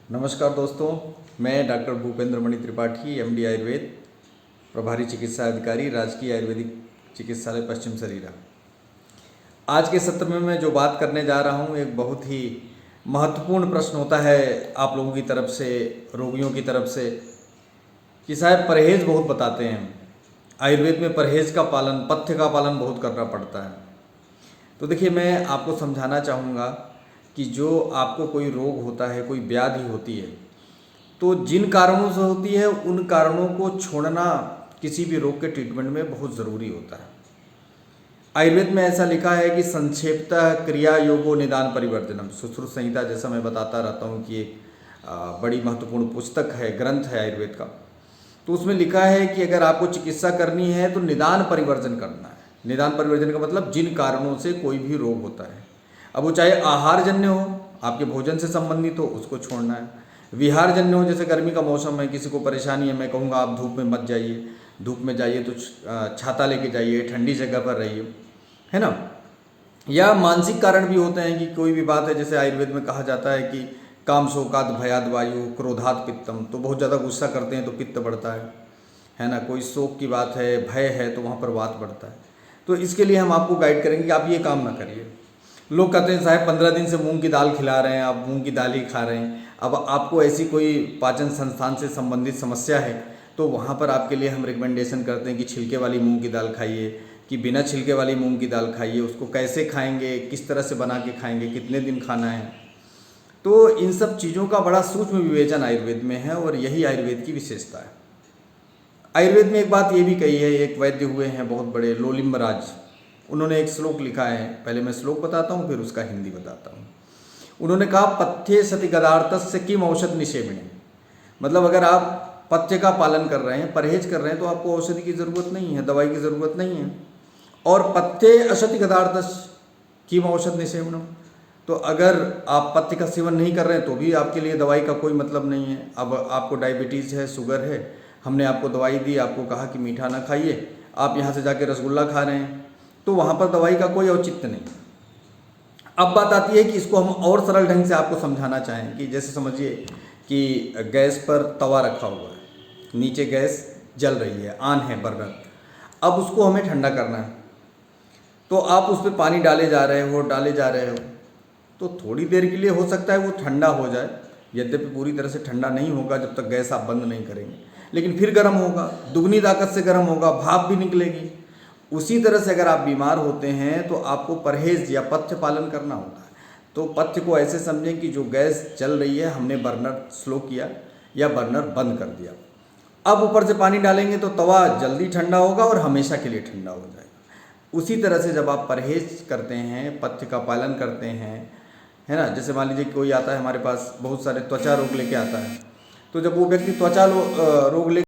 नमस्कार दोस्तों, मैं डॉक्टर भूपेंद्र मणि त्रिपाठी, एमडी आयुर्वेद, प्रभारी चिकित्सा अधिकारी, राजकीय आयुर्वेदिक चिकित्सालय पश्चिम शरीरा। आज के सत्र में मैं जो बात करने जा रहा हूँ एक बहुत ही महत्वपूर्ण प्रश्न होता है आप लोगों की तरफ से, रोगियों की तरफ से, कि साहब परहेज़ बहुत बताते हैं। आयुर्वेद में परहेज़ का पालन, पथ्य का पालन बहुत करना पड़ता है। तो देखिए, मैं आपको समझाना चाहूँगा कि जो आपको कोई रोग होता है, कोई व्याधि होती है, तो जिन कारणों से होती है उन कारणों को छोड़ना किसी भी रोग के ट्रीटमेंट में बहुत ज़रूरी होता है। आयुर्वेद में ऐसा लिखा है कि संक्षेपतः क्रिया योगो निदान परिवर्जनम, सुश्रुत संहिता, जैसा मैं बताता रहता हूँ कि एक बड़ी महत्वपूर्ण पुस्तक है, ग्रंथ है आयुर्वेद का। तो उसमें लिखा है कि अगर आपको चिकित्सा करनी है तो निदान परिवर्जन करना है। निदान परिवर्जन का मतलब जिन कारणों से कोई भी रोग होता है, अब वो चाहे आहारजन्य हो, आपके भोजन से संबंधित हो, उसको छोड़ना है। विहारजन्य हो, जैसे गर्मी का मौसम है, किसी को परेशानी है, मैं कहूँगा आप धूप में मत जाइए, धूप में जाइए तो छाता लेके जाइए, ठंडी जगह पर रहिए, है ना। या मानसिक कारण भी होते हैं कि कोई भी बात है, जैसे आयुर्वेद में कहा जाता है कि काम शोकात भयाद वायु क्रोधात पित्तम, तो बहुत ज़्यादा गुस्सा करते हैं तो पित्त बढ़ता है ना। कोई शोक की बात है, भय है, तो वहाँ पर वात बढ़ता है। तो इसके लिए हम आपको गाइड करेंगे कि आप ये काम ना करिए। लोग कहते हैं साहब 15 दिन से मूंग की दाल खिला रहे हैं, आप मूंग की दाल ही खा रहे हैं। अब आपको ऐसी कोई पाचन संस्थान से संबंधित समस्या है तो वहाँ पर आपके लिए हम रिकमेंडेशन करते हैं कि छिलके वाली मूंग की दाल खाइए, कि बिना छिलके वाली मूंग की दाल खाइए। उसको कैसे खाएंगे, किस तरह से बना के खाएंगे, कितने दिन खाना है, तो इन सब चीज़ों का बड़ा सूक्ष्म विवेचन आयुर्वेद में है और यही आयुर्वेद की विशेषता है। आयुर्वेद में एक बात ये भी कही है, एक वैद्य हुए हैं बहुत बड़े, लोलिम्बराज, उन्होंने एक श्लोक लिखा है। पहले मैं श्लोक बताता हूँ, फिर उसका हिंदी बताता हूँ। उन्होंने कहा पथ्ये सति गदार्थस्य किम औषध निषेवणे, मतलब अगर आप पथ्य का पालन कर रहे हैं, परहेज कर रहे हैं, तो आपको औषधि की ज़रूरत नहीं है, दवाई की ज़रूरत नहीं है। और पथ्ये असति गदार्थस्य किम औषध निषेवणम, तो अगर आप पथ्य का सेवन नहीं कर रहे हैं तो भी आपके लिए दवाई का कोई मतलब नहीं है। अब आपको डायबिटीज़ है, शुगर है, हमने आपको दवाई दी, आपको कहा कि मीठा ना खाइए, आप यहाँ से जाके रसगुल्ला खा रहे हैं, तो वहाँ पर दवाई का कोई औचित्य नहीं। अब बात आती है कि इसको हम और सरल ढंग से आपको समझाना चाहें कि जैसे समझिए कि गैस पर तवा रखा हुआ है, नीचे गैस जल रही है, ऑन है बर्नर, अब उसको हमें ठंडा करना है। तो आप उस पर पानी डाले जा रहे हो, तो थोड़ी देर के लिए हो सकता है वो ठंडा हो जाए, यद्यपि पूरी तरह से ठंडा नहीं होगा जब तक गैस आप बंद नहीं करेंगे, लेकिन फिर गर्म होगा, दुगनी ताकत से गर्म होगा, भाप भी निकलेगी। उसी तरह से अगर आप बीमार होते हैं तो आपको परहेज या पथ्य पालन करना होता है। तो पथ्य को ऐसे समझें कि जो गैस चल रही है, हमने बर्नर स्लो किया या बर्नर बंद कर दिया, अब ऊपर से पानी डालेंगे तो तवा जल्दी ठंडा होगा और हमेशा के लिए ठंडा हो जाएगा। उसी तरह से जब आप परहेज करते हैं, पथ्य का पालन करते हैं, है ना, जैसे मान लीजिए कोई आता है हमारे पास बहुत सारे त्वचा रोग लेके आता है, तो जब वो व्यक्ति त्वचा रोग ले